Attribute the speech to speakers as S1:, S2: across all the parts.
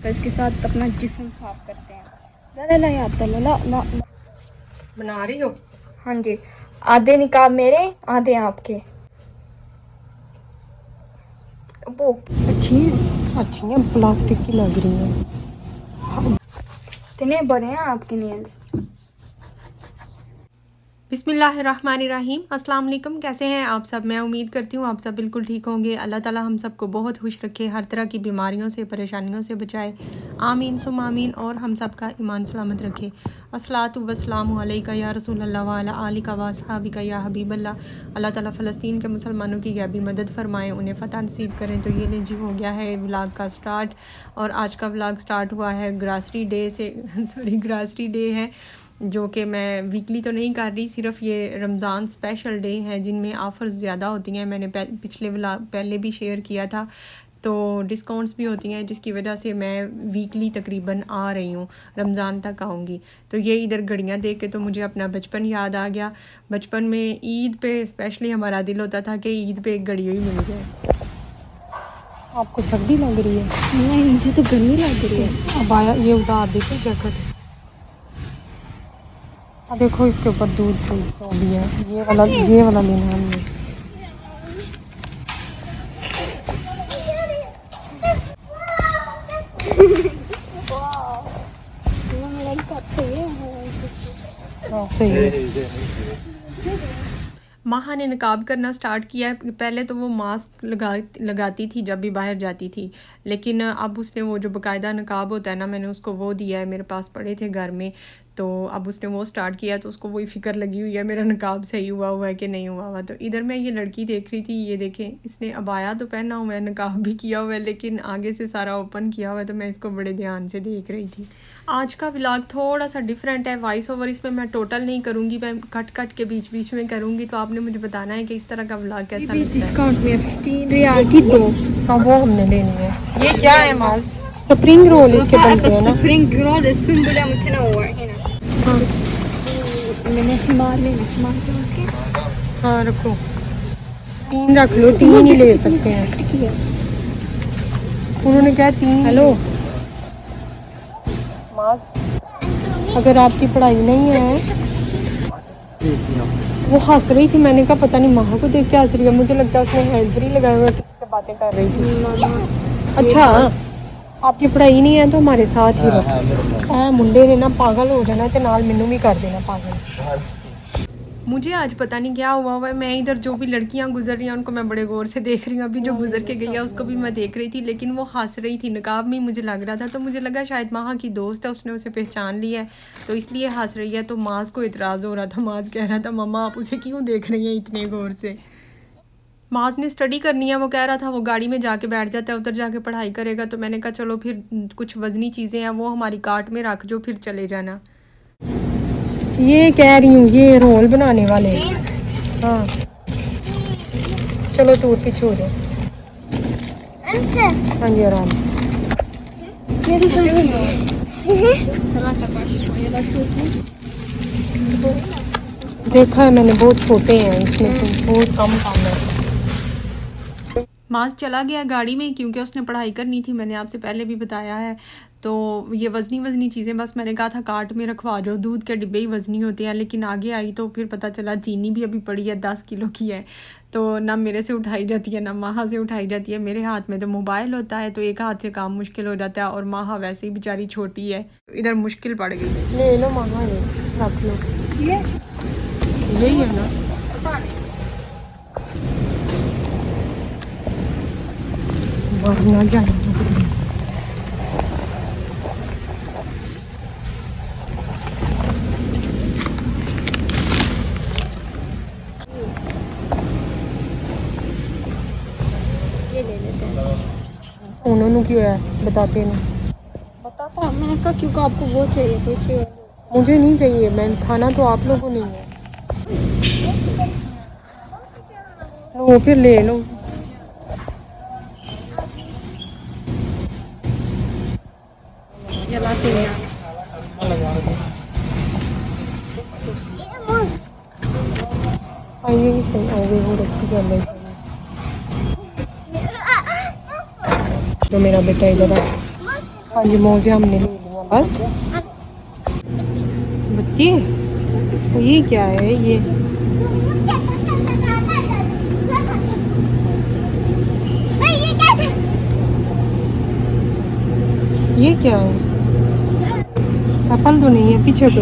S1: फिर इसके साथ अपना जिस्म साफ करते हैं। ला ला ला याद ला ला ला।
S2: बना रही हो?
S1: हाँ जी, आधे निकाब मेरे आधे आपके। वो
S2: अच्छी है, प्लास्टिक की लग रही है।
S1: इतने बड़े हैं आपके नेल्स।
S2: बिस्मिल्लाहिर्रहमानिर्रहीम। अस्सलाम वालेकुम। कैसे हैं आप सब? मैं उम्मीद करती हूँ आप सब बिल्कुल ठीक होंगे। अल्लाह ताला हम सबको बहुत खुश रखे, हर तरह की बीमारियों से, परेशानियों से बचाए। आमीन सुम आमीन। और हम सब का ईमान सलामत रखे। अस्सलातु वस्सलामु अलैका या रसूलल्लाह व अला आलिका व अस्हाबिका या हबीबल्लाह। अल्लाह ताला फ़लस्तीन के मुसलमानों की गैबी मदद फरमाएँ, उन्हें फ़तह नसीब करें। तो ये जी हो गया है व्लॉग का स्टार्ट। और आज का व्लॉग स्टार्ट हुआ है ग्रासरी डे से सॉरी ग्रासरी डे है, जो कि मैं वीकली तो नहीं कर रही, सिर्फ ये रमज़ान स्पेशल डे हैं जिनमें ऑफ़र्स ज़्यादा होती हैं। मैंने पिछले व्लॉग पहले भी शेयर किया था, तो डिस्काउंट्स भी होती हैं, जिसकी वजह से मैं वीकली तकरीबन आ रही हूँ, रमज़ान तक आऊँगी। तो ये इधर घड़ियाँ देख के तो मुझे अपना बचपन याद आ गया। बचपन में ईद पे स्पेशली हमारा दिल होता था कि ईद पे एक घड़ी ही मिल जाए। आपको सर्दी लग रही है?
S1: नहीं, मुझे तो गर्मी लग रही है।
S2: अब आया ये उतार देते जैकेट। देखो इसके ऊपर दूध से तो भी है, ये वाला लेना है हमने। हाँ सही है। माहा ने नकाब करना स्टार्ट किया है। पहले तो वो मास्क लगाती थी जब भी बाहर जाती थी, लेकिन अब उसने वो जो बाकायदा नकाब होता है ना, मैंने उसको वो दिया है, मेरे पास पड़े थे घर में, तो अब उसने वो स्टार्ट किया। तो उसको वही फ़िक्र लगी हुई है मेरा नकाब सही हुआ है कि नहीं हुआ। तो इधर मैं ये लड़की देख रही थी, ये देखें, इसने अबाया तो पहना हुआ है, नकाब भी किया हुआ है, लेकिन आगे से सारा ओपन किया हुआ है। तो मैं इसको बड़े ध्यान से देख रही थी। आज का व्लॉग थोड़ा सा डिफरेंट है। वॉइस ओवर इसमें मैं टोटल नहीं करूँगी, मैं कट के बीच बीच में करूँगी। तो आपने मुझे बताना है कि इस तरह का व्लॉग कैसा लगता है।
S1: डिस्काउंट में 15 रियाल की 2।
S2: हाँ वो हमने लेनी है। ये क्या है माल? स्प्रिंग रोल इसके बनते हैं ना?
S1: स्प्रिंग रोल सुंबुला मुझे ना हुआ है ना।
S2: हाँ
S1: मैंने हिमार में हिमार जोड़ के।
S2: हाँ रखो, 3 रख लो, 3 ही ले सकते हैं। उन्होंने कहा 3। हेलो, अगर आपकी पढ़ाई नहीं है। वो हंस रही थी, मैंने कहा पता नहीं माँ को देख के हंस रही है, मुझे लगता है उसने हैंड फ्री लगाया हुआ, किसी से बातें कर रही थी। अच्छा, आपकी पढ़ाई नहीं है तो हमारे साथ ही रहो। मुंडे ने ना पागल हो जाना, तो नाल मैनू भी कर देना पागल। मुझे आज पता नहीं क्या हुआ है, मैं इधर जो भी लड़कियां गुजर रही हैं उनको मैं बड़े गौर से देख रही हूँ। अभी जो गुजर के गई है उसको भी मैं देख रही थी, लेकिन वो हंस रही थी, नकाब में मुझे लग रहा था। तो मुझे लगा शायद माँ की दोस्त है, उसने उसे पहचान लिया है तो इसलिए हंस रही है। तो माज को इतराज़ हो रहा था, माज कह रहा था मम्मा आप उसे क्यों देख रही हैं इतने गौर से। माज ने स्टडी करनी है, वो कह रहा था वो गाड़ी में जाके बैठ जाता है, उधर जाके पढ़ाई करेगा। तो मैंने कहा चलो फिर कुछ वजनी चीज़ें हैं वो हमारी कार्ट में रख जो, फिर चले जाना। ये कह रही हूँ ये रोल बनाने वाले। हाँ चलो दूर पीछे हो जाओ। हाँ जी आराम से। देखा है मैंने, बहुत छोटे हैं इसमें, तो बहुत कम काम है। मास चला गया गाड़ी में क्योंकि उसने पढ़ाई करनी थी, मैंने आपसे पहले भी बताया है। तो ये वज़नी चीज़ें बस मैंने कहा था कार्ट में रखवा जो, दूध के डिब्बे ही वज़नी होते हैं। लेकिन आगे आई तो फिर पता चला चीनी भी अभी पड़ी है 10 किलो की है, तो ना मेरे से उठाई जाती है ना माहा से उठाई जाती है। मेरे हाथ में तो मोबाइल होता है, तो एक हाथ से काम मुश्किल हो जाता है, और माहा वैसे ही बेचारी छोटी है, इधर मुश्किल पड़ गई। ले लो माहा, ये रख लो, यही है ना। ना जाए उन्होंने क्यों है बताते नहीं,
S1: बताता मैंने कहा क्योंकि आपको वो चाहिए तो इसलिए।
S2: मुझे नहीं चाहिए, मैं खाना तो आप लोगों को नहीं है। लो फिर ले लो।
S1: जलाते हैं
S2: आइए ही सही, आगे वो रखी चल रही। तो मेरा बेटा इधर आ, हाँ जी मोजे हमने ले लिया बस। बत्ती तो ये क्या है ये क्या है? एप्पल तो नहीं है पीछे तो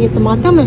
S2: ये टमाटम है।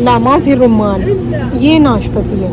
S2: ला माँ फिर रुमान ये नाशपाती है।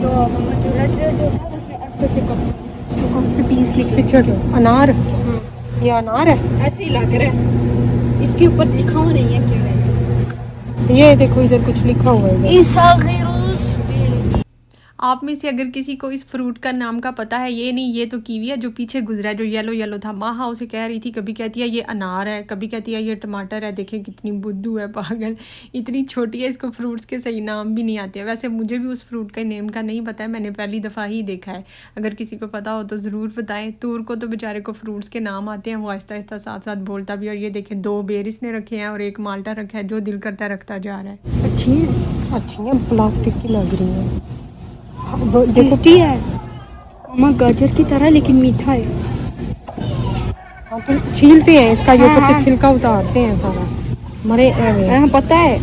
S1: जो रेड रेड होता है उसमें अच्छे से कट उससे पीस निकले।
S2: पीछे तो अनार ये अनार है।
S1: ऐसे ही लग रहा है, इसके ऊपर लिखा हुआ नहीं है क्या है।
S2: ये देखो इधर कुछ लिखा हुआ है। आप में से अगर किसी को इस फ्रूट का नाम का पता है, ये नहीं ये तो कीवी है जो पीछे गुजरा है जो येलो येलो था। माँ उसे कह रही थी, कभी कहती है ये अनार है, कभी कहती है ये टमाटर है। देखें कितनी बुद्धू है पागल, इतनी छोटी है, इसको फ्रूट्स के सही नाम भी नहीं आते हैं। वैसे मुझे भी उस फ्रूट का नेम का नहीं पता है, मैंने पहली दफ़ा ही देखा है। अगर किसी को पता हो तो ज़रूर बताएं। तूर को तो बेचारे को फ्रूट्स के नाम आते हैं, वो आहिस्ता आहिस्ता साथ साथ बोलता भी। और ये देखें 2 बेर इसने रखे हैं और 1 माल्टा रखा है, जो दिल करता है रखता जा रहा है। अच्छी है प्लास्टिक की लग रही है।
S1: टेस्टी है मामा, गाजर की तरह लेकिन मीठा है।
S2: हाँ तो छीलते हैं इसका, ये ऊपर से छिलका उतारते हैं सारा मरे
S1: पता है।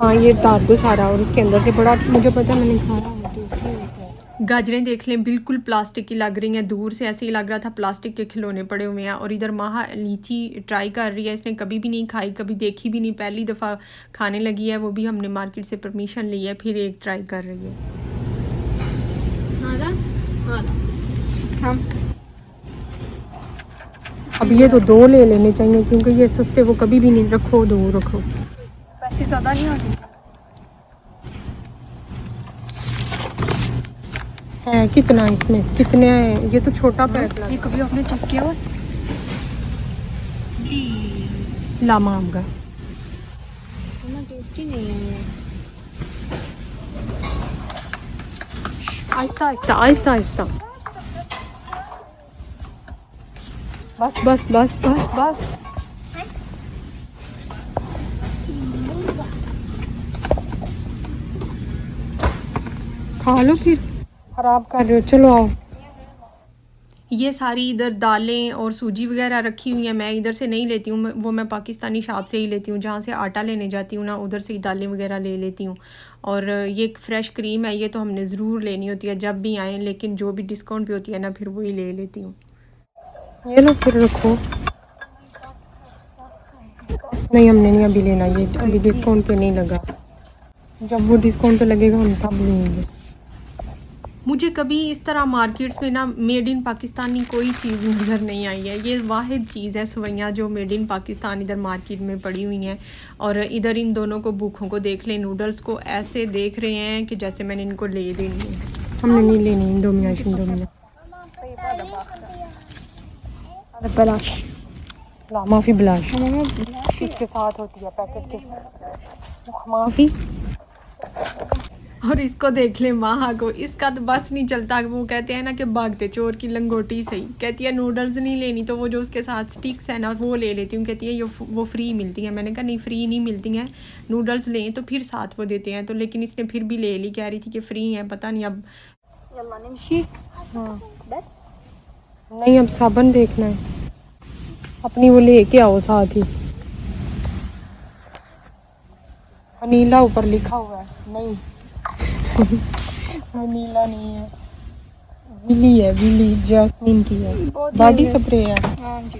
S2: हाँ ये उतार दो सारा और उसके अंदर से बड़ा, मुझे पता है मैंने खाया है, टेस्टी होता है। गाजरें देख लें बिल्कुल प्लास्टिक की लग रही हैं, दूर से ऐसे ही लग रहा था प्लास्टिक के खिलौने पड़े हुए हैं। और इधर माह लीची ट्राई कर रही है, इसने कभी भी नहीं खाई, कभी देखी भी नहीं, पहली दफ़ा खाने लगी है। वो भी हमने मार्केट से परमिशन ली है, फिर एक ट्राई कर रही है। अब ये तो 2 ले लेने चाहिए क्योंकि ये सस्ते, वो कभी भी नहीं। रखो 2 रखो,
S1: पैसे ज़्यादा नहीं होते
S2: है। कितना इसमें कितने हैं? ये तो छोटा पैक लगा।
S1: ये कभी आपने चेक किया हुआ?
S2: लामा आमगा
S1: इतना टेस्टी नहीं है ये।
S2: आहिस्ता आहिस्ता आहिस्ता आहिस्ता, बस बस बस बस बस। खा लो फिर, खराब कर रहे हो। चलो आओ। ये सारी इधर दालें और सूजी वगैरह रखी हुई हैं। मैं इधर से नहीं लेती हूँ, वो मैं पाकिस्तानी शॉप से ही लेती हूँ। जहाँ से आटा लेने जाती हूँ ना, उधर से ही दालें वगैरह ले लेती हूँ। और ये एक फ़्रेश क्रीम है, ये तो हमने ज़रूर लेनी होती है जब भी आएँ, लेकिन जो भी डिस्काउंट पे होती है ना, फिर वही ले लेती हूँ। ये लो फिर रखो। नहीं हमने नहीं अभी लेना, ये अभी डिस्काउंट पे नहीं लगा। जब वो डिस्काउंट पे लगेगा हम तब लेंगे। मुझे कभी इस तरह मार्केट्स में ना मेड इन पाकिस्तानी कोई चीज़ नज़र नहीं आई है। ये वाहिद चीज़ है सवैयाँ जो मेड इन पाकिस्तान इधर मार्केट में पड़ी हुई हैं। और इधर इन दोनों को भूखों को देख लें, नूडल्स को ऐसे देख रहे हैं कि जैसे मैंने इनको ले देनी है। हमने नहीं लेनी इंडोमिया शिंडोमिया। बलाश माफ़ी बलाश इसके साथ होती है, पैकेट के साथ माफ़ी। और इसको देख ले माहा को, इसका तो बस नहीं चलता। वो कहते हैं ना कि भागते चोर की लंगोटी सही। कहती है नूडल्स नहीं लेनी तो वो जो उसके साथ स्टिक्स है ना वो ले लेती हूँ। कहती है ये वो फ्री मिलती हैं। मैंने कहा नहीं फ्री नहीं मिलती हैं, नूडल्स लें तो फिर साथ वो देते हैं। तो लेकिन इसने फिर भी ले ली, कह रही थी कि फ्री हैं, पता नहीं अब। हाँ
S1: बस
S2: नहीं अब साबन देखना है अपनी, वो लेके आओ साथ ही। वनीला ऊपर लिखा हुआ है, नहीं वनीला नहीं है, विली है, विली जैस्मिन की है, बॉडी स्प्रे है।
S1: हाँ जी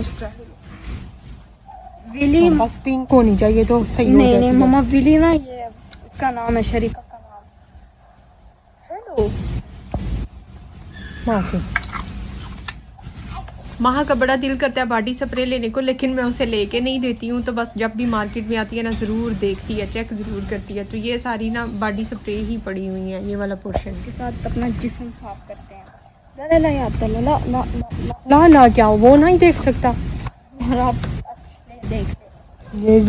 S1: स्प्रे विली।
S2: बस पिंक होनी चाहिए तो सही हो
S1: नहीं नहीं मम्मा विली ना, ये इसका नाम है, शरीका का नाम। हेलो
S2: माफी। माह का बड़ा दिल करता है बॉडी स्प्रे लेने को, लेकिन मैं उसे लेके नहीं देती हूँ। तो बस जब भी मार्केट में आती है ना ज़रूर देखती है, चेक ज़रूर करती है। तो ये सारी ना बॉडी स्प्रे ही पड़ी हुई है, ये वाला पोर्शन
S1: के साथ अपना जिस्म साफ करते हैं। ला ला यार ला ला ला
S2: ला ला क्या वो नहीं देख सकता।
S1: और आप देख
S2: ये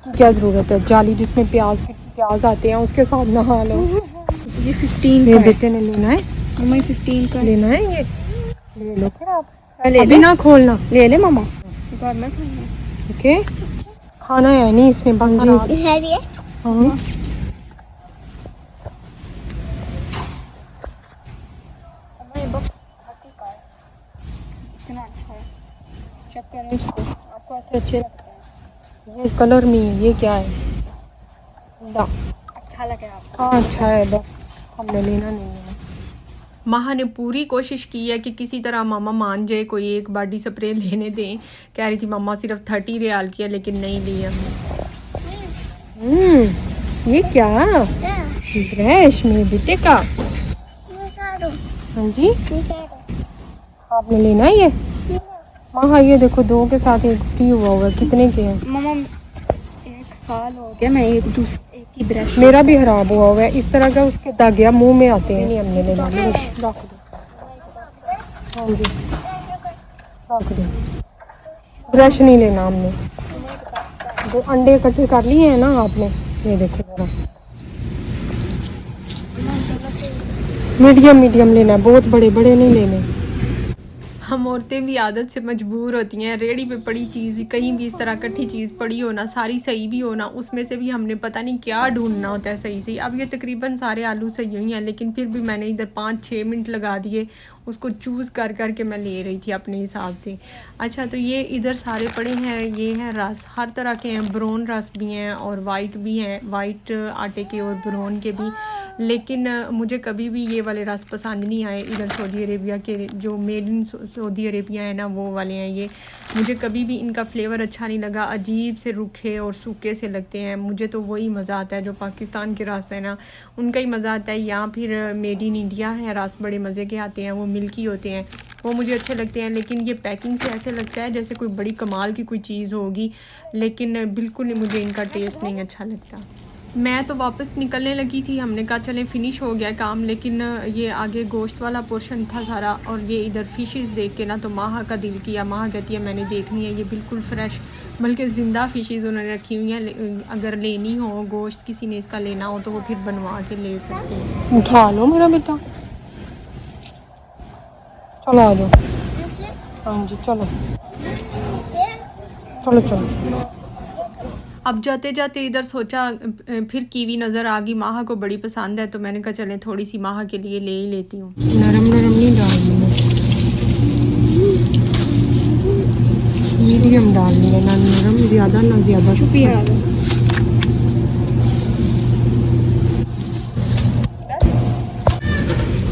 S2: क्या ज़रूरत है जाली जिसमें प्याज आते हैं उसके साथ नहा लो।
S1: ये 15
S2: मेरे
S1: का
S2: बेटे ने लेना है,
S1: मम्मा 15 का
S2: लेना है, ये ले लो फिर आप।
S1: ले
S2: अभी ना खोलना।
S1: ले मामा, घर में खाना।
S2: ओके, खाना है नहीं इसमें बस। जी
S1: है ये
S2: हाँ।
S1: इतना अच्छा है, चेक करें इसको, आपको ऐसे अच्छे लगते हैं?
S2: ये कलर में है, ये क्या है? ना
S1: अच्छा लगे आपको?
S2: हाँ अच्छा है, बस हमने लेना नहीं है। माहा ने पूरी कोशिश की है कि किसी तरह मामा मान जाए, कोई एक बॉडी स्प्रे लेने दें। कह रही थी मामा सिर्फ 30 रियाल की है, लेकिन नहीं ली हमने। ये क्या ब्रश में बेटे का? हाँ जी, आपने लेना है ये? माहा ये देखो, 2 के साथ एक फ्री हुआ है। कितने के हैं?
S1: मामा 1 साल हो गया मैं एक ही ब्रश।
S2: मेरा भी खराब हुआ है इस तरह का, उसके दागिया मुंह में आते हैं। नहीं हमने लेना, रख दो। हाँ जी रख दो, ब्रश नहीं लेना हमने। 2 अंडे इकट्ठे कर लिए हैं ना आपने, ये देखो जरा। मीडियम लेना है, बहुत बड़े बड़े नहीं लेने। हम औरतें भी आदत से मजबूर होती हैं। रेडी पे पड़ी चीज़, कहीं भी इस तरह इकट्ठी चीज़ पड़ी हो ना, सारी सही भी हो ना, उसमें से भी हमने पता नहीं क्या ढूंढना होता है सही। अब ये तकरीबन सारे आलू सही हुई हैं, लेकिन फिर भी मैंने इधर 5-6 मिनट लगा दिए उसको चूज़ कर के मैं ले रही थी अपने हिसाब से। अच्छा, तो ये इधर सारे पड़े हैं, ये हैं रस, हर तरह के हैं। ब्राउन रस भी हैं और वाइट भी हैं, वाइट आटे के और ब्राउन के भी। लेकिन मुझे कभी भी ये वाले रस पसंद नहीं आए। इधर सऊदी अरेबिया के जो मेड इन सऊदी अरेबिया है ना, वो वाले हैं ये। मुझे कभी भी इनका फ्लेवर अच्छा नहीं लगा, अजीब से रूखे और सूखे से लगते हैं। मुझे तो वही मज़ा आता है जो पाकिस्तान के रस है ना, उनका ही मज़ा आता है। या फिर मेड इन इंडिया है रस, बड़े मज़े के आते हैं, वो मिल्की होते हैं, वो मुझे अच्छे लगते हैं। लेकिन ये पैकिंग से ऐसे लगता है जैसे कोई बड़ी कमाल की कोई चीज़ होगी, लेकिन बिल्कुल ही मुझे इनका टेस्ट नहीं अच्छा लगता। मैं तो वापस निकलने लगी थी, हमने कहा चलें फ़िनिश हो गया काम, लेकिन ये आगे गोश्त वाला पोर्शन था सारा, और ये इधर फ़िशेस देख के ना तो माहा का दिल किया। माहा कहती है मैंने देखनी है, ये बिल्कुल फ्रेश बल्कि ज़िंदा फ़िशेस उन्होंने रखी हुई हैं। अगर लेनी हो गोश्त, किसी ने इसका लेना हो तो वो फिर बनवा के ले सकते हैं। उठा लो मेरा बेटा, चलो आ जाओ। हाँ जी चलो चलो चलो। अब जाते जाते इधर सोचा, फिर कीवी नज़र आ गई, माहा को बड़ी पसंद है, तो मैंने कहा चलें थोड़ी सी माहा के लिए ले ही लेती हूँ। नरम नहीं डालनी है, मीडियम डालनी है, ना नरम ज़्यादा ना ज़्यादा। शुक्रिया।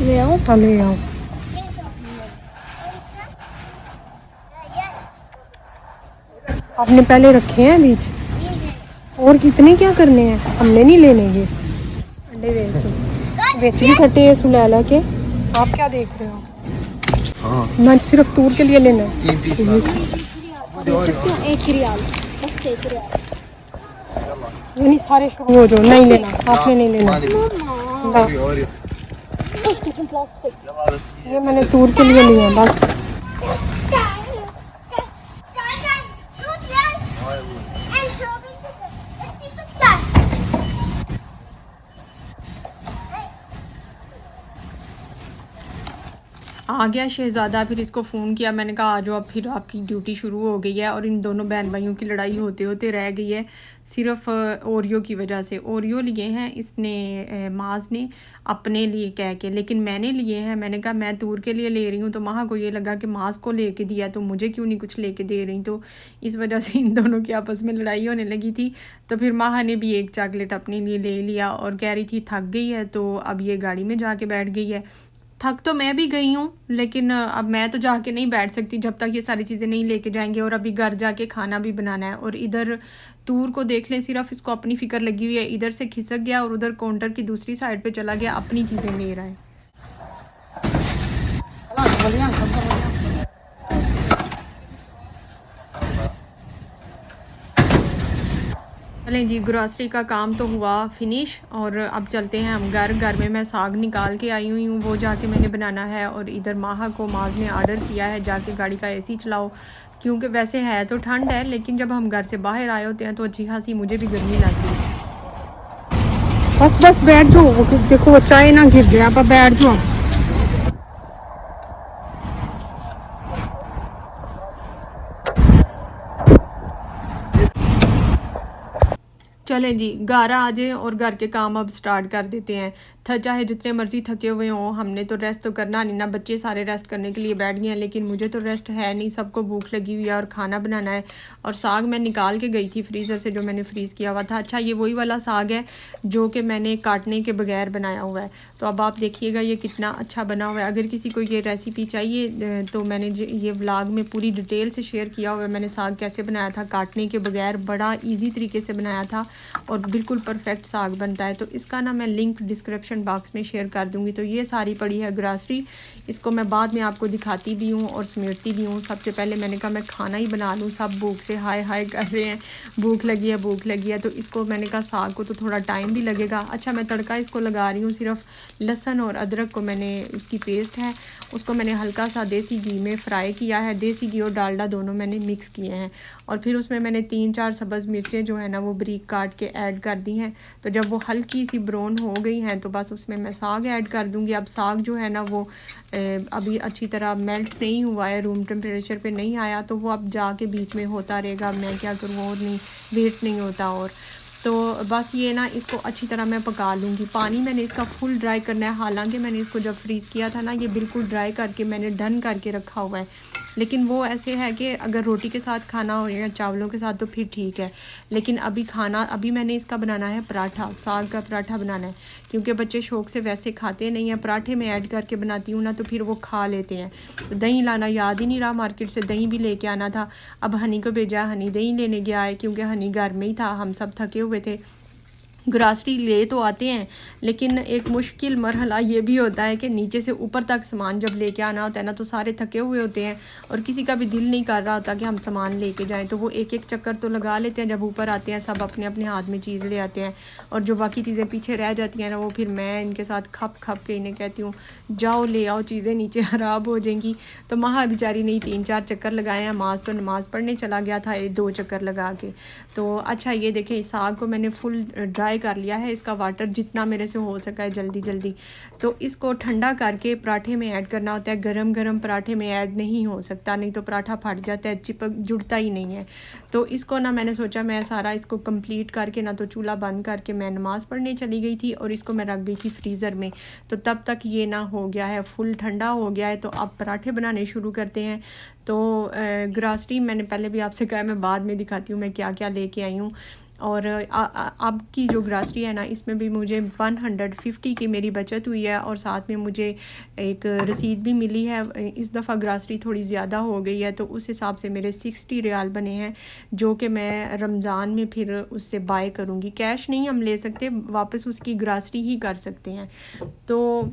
S2: ले आओ। आपने पहले रखे हैं बीज, और कितने क्या करने हैं, हमने नहीं लेने ये अंडे। बेच भी खट्टे है सुलैला के। आप क्या देख रहे हो? हाँ। मैं सिर्फ टूर के लिए लेना है।
S1: 1 रियाल बस 1 रियाल।
S2: यानी सारे शुरू हो जाओ, नहीं लेना, आपने नहीं लेना। ये मैंने टूर के लिए लिया बस। आ गया शहज़ादा, फिर इसको फ़ोन किया, मैंने कहा आ जाओ अब, फिर आपकी ड्यूटी शुरू हो गई है। और इन दोनों बहन भाइयों की लड़ाई होते होते रह गई है, सिर्फ ओरियो की वजह से। ओरियो लिए हैं इसने, माज ने अपने लिए कह के, लेकिन मैंने लिए हैं। मैंने कहा मैं टूर के लिए ले रही हूँ, तो माह को ये लगा कि माज को लेके दिया तो मुझे क्यों नहीं कुछ लेके दे रही, तो इस वजह से इन दोनों की आपस में लड़ाई होने लगी थी। तो फिर माह ने भी एक चॉकलेट अपने लिए ले लिया और कह रही थी थक गई है, तो अब ये गाड़ी में जाके बैठ गई है। थक तो मैं भी गई हूँ, लेकिन अब मैं तो जाके नहीं बैठ सकती जब तक ये सारी चीज़ें नहीं लेके जाएंगे, और अभी घर जाके खाना भी बनाना है। और इधर टूर को देख लें, सिर्फ इसको अपनी फ़िक्र लगी हुई है, इधर से खिसक गया और उधर काउंटर की दूसरी साइड पे चला गया, अपनी चीज़ें ले रहा है। चलें जी, ग्रॉसरी का काम तो हुआ फिनिश, और अब चलते हैं हम घर में मैं साग निकाल के आई हुई हूँ, वो जाके मैंने बनाना है। और इधर माहा को माज ने आर्डर किया है जाके गाड़ी का एसी चलाओ, क्योंकि वैसे है तो ठंड है, लेकिन जब हम घर से बाहर आए होते हैं तो अच्छी खासी मुझे भी गर्मी लगती है।
S3: बस बस बैठ जाओ, वो देखो वो चाय ना गिर जाए, आप बैठ जाओ।
S2: चलें जी, घर आ जाएं और घर के काम अब स्टार्ट कर देते हैं। चाहे जितने मर्जी थके हुए हों, हमने तो रेस्ट तो करना नहीं ना। बच्चे सारे रेस्ट करने के लिए बैठ गए हैं, लेकिन मुझे तो रेस्ट है नहीं। सबको भूख लगी हुई है और खाना बनाना है। और साग मैं निकाल के गई थी फ्रीज़र से, जो मैंने फ्रीज़ किया हुआ था। अच्छा, ये वही वाला साग है जो कि मैंने काटने के बगैर बनाया हुआ है। तो अब आप देखिएगा ये कितना अच्छा बना हुआ है। अगर किसी को ये रेसिपी चाहिए तो मैंने ये व्लॉग में पूरी डिटेल से शेयर किया हुआ है। मैंने साग कैसे बनाया था काटने के बगैर, बड़ा ईजी तरीके से बनाया था और बिल्कुल परफेक्ट साग बनता है। तो इसका ना मैं लिंक डिस्क्रिप्शन बॉक्स में शेयर कर दूंगी। तो ये सारी पड़ी है ग्रासरी, इसको मैं बाद में आपको दिखाती भी हूँ और समेटती भी हूँ। सबसे पहले मैंने कहा मैं खाना ही बना लूँ, सब भूख से हाय हाय कर रहे हैं, भूख लगी है भूख लगी है। तो इसको मैंने कहा साग को तो थोड़ा टाइम भी लगेगा। अच्छा, मैं तड़का इसको लगा रही हूँ। सिर्फ लहसुन और अदरक को मैंने, उसकी पेस्ट है, उसको मैंने हल्का सा देसी घी में फ्राई किया है। देसी घी और डालडा दोनों मैंने मिक्स किए हैं। और फिर उसमें मैंने 3-4 सब्ज़ मिर्चें जो है ना वो बारीक काट के ऐड कर दी हैं। तो जब वो हल्की सी ब्राउन हो गई हैं तो बस उसमें मैं साग ऐड कर दूंगी। अब साग जो है ना वो अभी अच्छी तरह मेल्ट नहीं हुआ है, रूम टेम्परेचर पे नहीं आया, तो वो अब जाके बीच में होता रहेगा। मैं क्या करूँ, और नहीं वेट नहीं होता। और तो बस ये ना इसको अच्छी तरह मैं पका लूँगी। पानी मैंने इसका फुल ड्राई करना है। हालांकि मैंने इसको जब फ्रीज़ किया था ना, ये बिल्कुल ड्राई करके मैंने डन करके रखा हुआ है। लेकिन वो ऐसे है कि अगर रोटी के साथ खाना हो या चावलों के साथ तो फिर ठीक है। लेकिन अभी मैंने इसका बनाना है पराठा, साग का पराठा बनाना है। क्योंकि बच्चे शौक से वैसे खाते नहीं हैं, पराठे में ऐड करके बनाती हूँ ना तो फिर वो खा लेते हैं। तो दही लाना याद ही नहीं रहा, मार्केट से दही भी लेके आना था। अब हनी को भेजा, हनी दही लेने गया है क्योंकि हनी घर में ही था, हम सब थके हुए थे। ग्रासरी ले तो आते हैं, लेकिन एक मुश्किल मरहला ये भी होता है कि नीचे से ऊपर तक सामान जब लेके आना होता है ना, तो सारे थके हुए होते हैं और किसी का भी दिल नहीं कर रहा होता कि हम सामान लेके जाएं। तो वो एक एक चक्कर तो लगा लेते हैं। जब ऊपर आते हैं सब अपने अपने हाथ में चीज़ ले आते हैं, और जो बाकी चीज़ें पीछे रह जाती हैं ना, वो फिर मैं इनके साथ खप खप के इन्हें कहती हूँ जाओ ले आओ, चीज़ें नीचे ख़राब हो जाएंगी। तो माँ बेचारी ने 3-4 चक्कर लगाए हैं। माज तो नमाज़ पढ़ने चला गया था 2 चक्कर लगा के। तो अच्छा, ये देखें इस साग को मैंने फुल ड्राई कर लिया है, इसका वाटर जितना मेरे से हो सका है जल्दी जल्दी। तो इसको ठंडा करके पराठे में ऐड करना होता है। गरम गरम पराठे में ऐड नहीं हो सकता, नहीं तो पराठा फट जाता है, चिपक जुड़ता ही नहीं है। तो इसको ना मैंने सोचा मैं सारा इसको कंप्लीट करके ना तो चूल्हा बंद करके मैं नमाज़ पढ़ने चली गई थी और इसको मैं रख गई थी फ्रीज़र में। तो तब तक ये ना हो गया है, फुल ठंडा हो गया है। तो अब पराठे बनाने शुरू करते हैं। तो ग्रासरी मैंने पहले भी आपसे कहा, मैं बाद में दिखाती हूँ मैं क्या क्या लेके आई हूँ। और अब की जो ग्रासरी है ना, इसमें भी मुझे 150 की मेरी बचत हुई है और साथ में मुझे एक रसीद भी मिली है। इस दफ़ा ग्रासरी थोड़ी ज़्यादा हो गई है, तो उस हिसाब से मेरे 60 रियाल बने हैं, जो कि मैं रमज़ान में फिर उससे बाय करूँगी। कैश नहीं हम ले सकते, वापस उसकी ग्रासरी ही कर सकते हैं। तो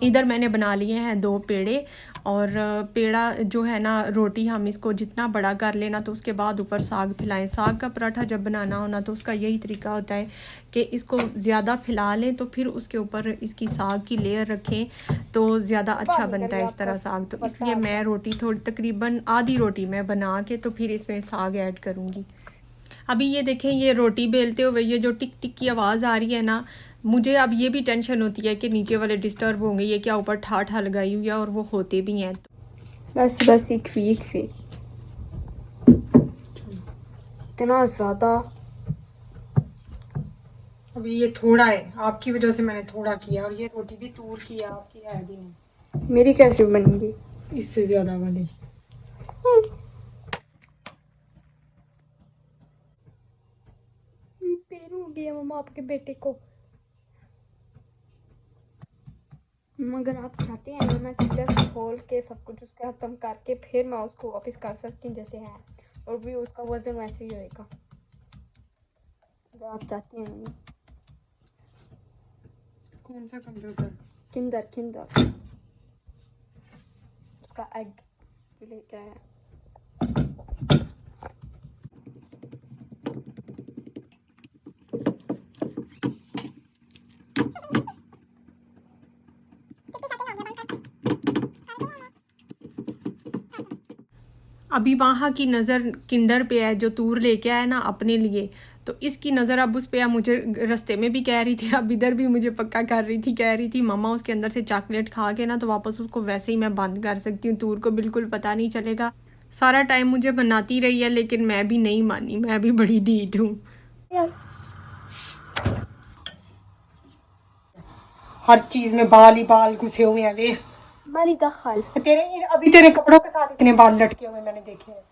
S2: इधर मैंने बना लिए हैं 2 पेड़े, और पेड़ा जो है ना, रोटी हम इसको जितना बड़ा कर लेना तो उसके बाद ऊपर साग फैलाएं। साग का पराठा जब बनाना हो ना तो उसका यही तरीका होता है कि इसको ज़्यादा फैला लें, तो फिर उसके ऊपर इसकी साग की लेयर रखें तो ज़्यादा अच्छा बनता है इस तरह साग। तो इसलिए मैं रोटी थोड़ी तकरीबन आधी रोटी मैं बना के तो फिर इसमें साग ऐड करूँगी। अभी ये देखें, ये रोटी बेलते हुए ये जो टिक टिक की आवाज़ आ रही है ना, मुझे अब ये भी टेंशन होती है कि नीचे वाले डिस्टर्ब होंगे, ये क्या ऊपर ठाठा लगाई हुई है, और वो होते भी हैं।
S1: बस बस इकफी इतना ज़्यादा।
S3: अभी ये थोड़ा है, आपकी वजह से मैंने थोड़ा किया, और ये रोटी भी तूर की है, आपकी है भी नहीं।
S1: मेरी कैसे बनेगी
S3: इससे ज़्यादा वाली।
S1: पेन हो गया मम्मा आपके बेटे को। मगर आप चाहते हैं मैं किधर से खोल के सब कुछ उसका ख़त्म करके फिर मैं उसको वापस कर सकती हूँ जैसे है, और भी उसका वज़न वैसे ही होएगा अगर आप चाहते हैं।
S3: कौन सा कंप्यूटर?
S1: किंडर उसका एग लेके आया।
S2: अभी वहाँ की नज़र किंडर पे है जो तूर लेके आया ना अपने लिए। तो इसकी नज़र अब उस पर मुझे रास्ते में भी कह रही थी, अब इधर भी मुझे पक्का कर रही थी, कह रही थी मम्मा उसके अंदर से चॉकलेट खा के ना तो वापस उसको वैसे ही मैं बंद कर सकती हूँ, तूर को बिल्कुल पता नहीं चलेगा। सारा टाइम मुझे बनाती रही है लेकिन मैं भी नहीं मानी, मैं भी बड़ी ढीठ हूँ।
S3: हर चीज में बाल ही बाल घुसे हुए हैं वे।
S1: माली दखल
S3: अभी तेरे कपड़ों के साथ इतने बाल लटके हुए मैंने देखे हैं।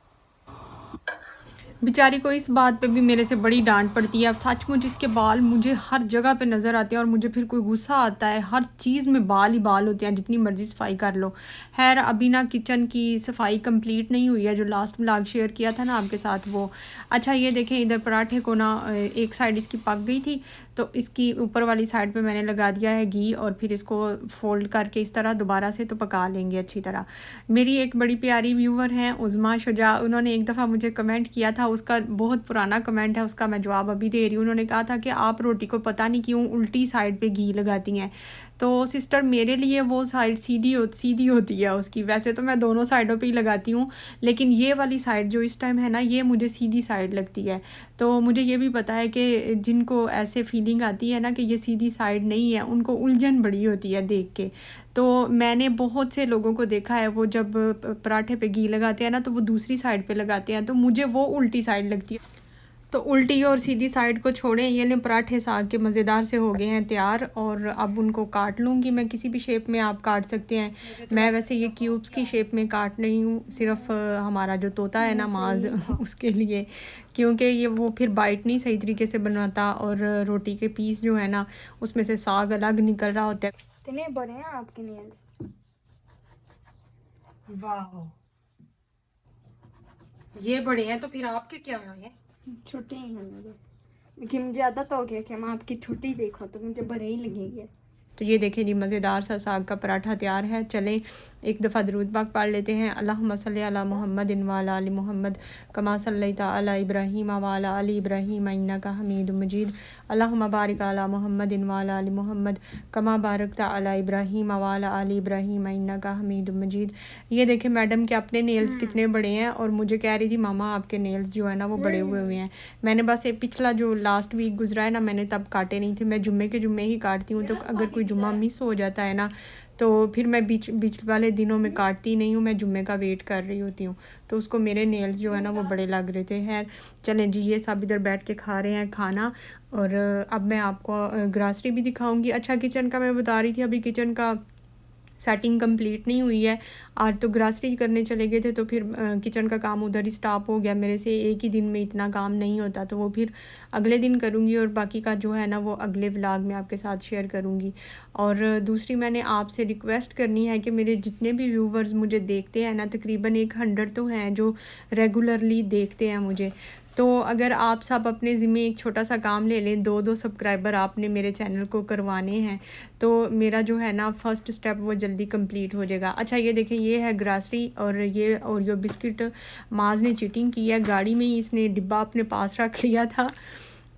S2: बेचारी को इस बात पे भी मेरे से बड़ी डांट पड़ती है। अब सचमुच इसके बाल मुझे हर जगह पे नज़र आते हैं और मुझे फिर कोई गुस्सा आता है, हर चीज़ में बाल ही बाल होते हैं, जितनी मर्ज़ी सफाई कर लो। खैर अभी ना किचन की सफाई कंप्लीट नहीं हुई है, जो लास्ट व्लॉग शेयर किया था ना आपके साथ वो। अच्छा ये देखें इधर पराठे को ना एक साइड इसकी पक गई थी तो इसकी ऊपर वाली साइड पे मैंने लगा दिया है घी और फिर इसको फोल्ड करके इस तरह दोबारा से तो पका लेंगे अच्छी तरह। मेरी एक बड़ी प्यारी व्यूवर हैं उज़मा शुजा, उन्होंने एक दफ़ा मुझे कमेंट किया था, उसका बहुत पुराना कमेंट है, उसका मैं जवाब अभी दे रही हूँ। उन्होंने कहा था कि आप रोटी को पता नहीं क्यों उल्टी साइड पे घी लगाती हैं। तो सिस्टर मेरे लिए वो साइड सीधी होती है उसकी, वैसे तो मैं दोनों साइडों पे ही लगाती हूँ लेकिन ये वाली साइड जो इस टाइम है ना ये मुझे सीधी साइड लगती है। तो मुझे ये भी पता है कि जिनको ऐसे फीलिंग आती है ना कि ये सीधी साइड नहीं है उनको उलझन बड़ी होती है देख के। तो मैंने बहुत से लोगों को देखा है वो जब पराठे पे घी लगाते हैं ना तो वो दूसरी साइड पे लगाते हैं, तो मुझे वो उल्टी साइड लगती है। तो उल्टी और सीधी साइड को छोड़ें, ये ले पराठे साग के मज़ेदार से हो गए हैं तैयार और अब उनको काट लूँगी मैं। किसी भी शेप में आप काट सकते हैं, मैं वैसे ये क्यूब्स की शेप में काट रही हूँ, सिर्फ हमारा जो तोता है ना माज उसके लिए, क्योंकि ये वो फिर बाइट नहीं सही तरीके से बनाता और रोटी के पीस जो है ना उसमें से साग अलग निकल रहा होता है।
S1: इतने बड़े हैं आपके नेल्स।
S3: वाह ये बड़े हैं, तो फिर आपके क्या हैं?
S1: छोटे ही हैं मेरे, लेकिन मुझे आदत हो गया कि मैं आपकी छोटी देखो तो मुझे बड़े ही लगेंगे।
S2: तो ये देखें जी मज़ेदार सा साग का पराठा तैयार है। चलें एक दफ़ा दरूद पाक पढ़ लेते हैं। अल्लाहुम्मा सल्ली अला मुहम्मद व अला आलि मुहम्मद कमा सल्लैता अला इब्राहीम व अला आलि इब्राहीम इन्नका हमीदुम मजीद। अल्लाहुम्मा बारिक अला मुहम्मद व अला आलि मुहम्मद कमा बारकता अला इब्राहीम व अला आलि इब्राहीम इन्नका हमीदुम मजीद। ये देखें मैडम के अपने नेल्स कितने बड़े हैं और मुझे कह रही थी मामा आपके नेल्स जो है ना वो बड़े हुए हुए हैं। मैंने बस एक पिछला जो लास्ट वीक गुजरा है ना मैंने तब काटे नहीं थे, मैं जुम्मे के जुम्मे ही काटती हूँ, तो अगर कोई जुम्मा मिस हो जाता है ना तो फिर मैं बीच वाले दिनों में काटती नहीं हूँ, मैं जुम्मे का वेट कर रही होती हूँ। तो उसको मेरे नेल्स जो है ना वो बड़े लग रहे थे। खैर चलें जी ये सब इधर बैठ के खा रहे हैं खाना और अब मैं आपको ग्रासरी भी दिखाऊंगी। अच्छा किचन का मैं बता रही थी, अभी किचन का सेटिंग कंप्लीट नहीं हुई है। आज तो ग्रासरी करने चले गए थे तो फिर किचन का काम उधर ही स्टॉप हो गया मेरे से, एक ही दिन में इतना काम नहीं होता, तो वो फिर अगले दिन करूँगी और बाकी का जो है ना वो अगले व्लॉग में आपके साथ शेयर करूँगी। और दूसरी मैंने आपसे रिक्वेस्ट करनी है कि मेरे जितने भी व्यूवर्स मुझे देखते हैं ना तकरीबन 100 तो हैं जो रेगुलरली देखते हैं मुझे, तो अगर आप सब अपने ज़िम्मे एक छोटा सा काम ले लें, 2 सब्सक्राइबर आपने मेरे चैनल को करवाने हैं तो मेरा जो है ना फर्स्ट स्टेप वो जल्दी कंप्लीट हो जाएगा। अच्छा ये देखें ये है ग्रासरी और ये ओरियो बिस्किट माज ने चीटिंग की है, गाड़ी में ही इसने डिब्बा अपने पास रख लिया था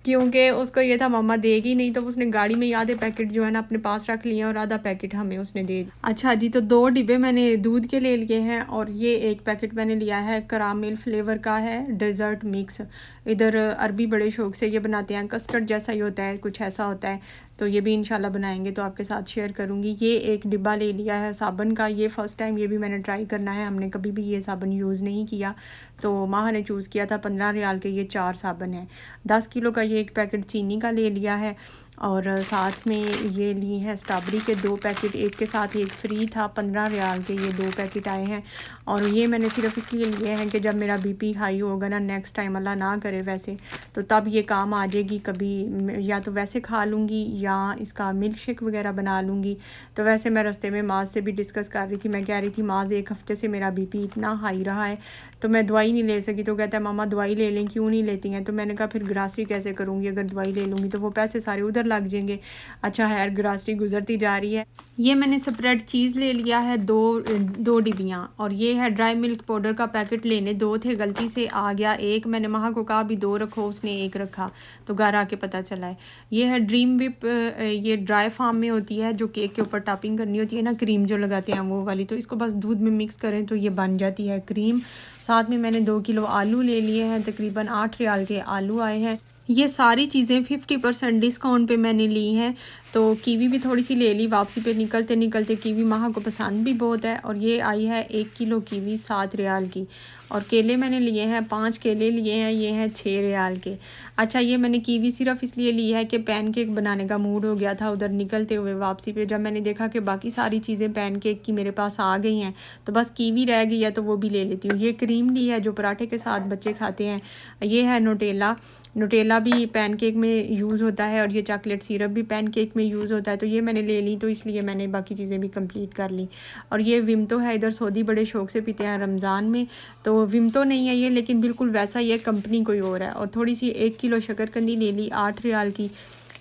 S2: क्योंकि उसको ये था मम्मा देगी नहीं, तो उसने गाड़ी में ही आधे पैकेट जो है ना अपने पास रख लिए और आधा पैकेट हमें उसने दे दिया। अच्छा जी तो 2 डिब्बे मैंने दूध के ले लिए हैं और ये एक पैकेट मैंने लिया है करामेल फ्लेवर का है डेज़र्ट मिक्स। इधर अरबी बड़े शौक से ये बनाते हैं, कस्टर्ड जैसा ही होता है, कुछ ऐसा होता है, तो ये भी इंशाल्लाह बनाएंगे तो आपके साथ शेयर करूँगी। ये एक डिब्बा ले लिया है साबुन का, ये फ़र्स्ट टाइम ये भी मैंने ट्राई करना है, हमने कभी भी ये साबुन यूज़ नहीं किया, तो माह ने चूज़ किया था 15 रियाल के ये 4 साबुन है। 10 किलो का ये एक पैकेट चीनी का ले लिया है और साथ में ये ली है स्ट्रॉबेरी के 2 पैकेट, एक के साथ एक फ्री था, 15 रियाल के ये 2 पैकेट आए हैं। और ये मैंने सिर्फ इसलिए लिए हैं कि जब मेरा बीपी हाई होगा ना नेक्स्ट टाइम अल्लाह ना करे वैसे, तो तब ये काम आ जाएगी, कभी या तो वैसे खा लूँगी या इसका मिल्क शेक वगैरह बना लूँगी। तो वैसे मैं रास्ते में माज से भी डिस्कस कर रही थी, मैं कह रही थी माज 1 हफ़्ते से मेरा बीपी इतना हाई रहा है तो मैं दवाई नहीं ले सकी, तो कहता है मामा दवाई ले लें, क्यों नहीं लेती हैं? तो मैंने कहा फिर ग्रासरी कैसे करूँगी, अगर दवाई ले लूँगी तो वो पैसे सारे उधर लग जाएंगे। अच्छा खैर ग्रासरी गुजरती जा रही है। ये मैंने स्प्रेड चीज़ ले लिया है 2 डिबियाँ और ये है ड्राई मिल्क पाउडर का पैकेट, लेने 2 थे गलती से आ गया 1, मैंने माह को कहा अभी 2 रखो, उसने 1 रखा तो घर आके पता चला है। ये है ड्रीम विप, ये ड्राई फार्म में होती है जो केक के ऊपर टॉपिंग करनी होती है ना, क्रीम जो लगाते हैं वो वाली, तो इसको बस दूध में मिक्स करें तो ये बन जाती है क्रीम। साथ में मैंने 2 किलो आलू ले लिए हैं, तकरीबन 8 रियाल के आलू आए हैं। ये सारी चीज़ें 50% डिस्काउंट पे मैंने ली हैं। तो कीवी भी थोड़ी सी ले ली वापसी पे निकलते निकलते। कीवी माहा को पसंद भी बहुत है। और ये आई है 1 किलो कीवी 7 रियाल की। और केले मैंने लिए हैं 5 केले लिए हैं, ये हैं 6 रियाल के। अच्छा, ये मैंने कीवी सिर्फ इसलिए ली है कि पैनकेक बनाने का मूड हो गया था उधर निकलते हुए वापसी पे। जब मैंने देखा कि बाकी सारी चीज़ें पैनकेक की मेरे पास आ गई हैं तो बस कीवी रह गई है तो वो भी ले लेती हूँ। ये क्रीम ली है जो पराठे के साथ बच्चे खाते हैं। ये है न्यूटेला भी पैनकेक में यूज़ होता है और ये चॉकलेट सिरप भी पैनकेक में यूज़ होता है। तो ये मैंने ले ली, तो इसलिए मैंने बाकी चीज़ें भी कंप्लीट कर ली। और ये विम्तो है, इधर सऊदी बड़े शौक़ से पीते हैं रमज़ान में। तो विम्तो नहीं है ये, लेकिन बिल्कुल वैसा ही है, कंपनी कोई और है। और थोड़ी सी 1 किलो शकरकंदी ले ली 8 रियाल की।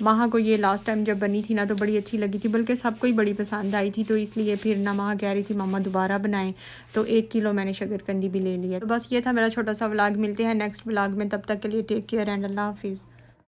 S2: माहा को ये लास्ट टाइम जब बनी थी ना तो बड़ी अच्छी लगी थी, बल्कि सबको ही बड़ी पसंद आई थी। तो इसलिए फिर ना माहा कह रही थी मम्मा दोबारा बनाएं, तो 1 किलो मैंने शकरकंदी भी ले लिया। तो बस ये था मेरा छोटा सा व्लॉग। मिलते हैं नेक्स्ट व्लॉग में, तब तक के लिए टेक केयर एंड अल्लाह हाफिज़।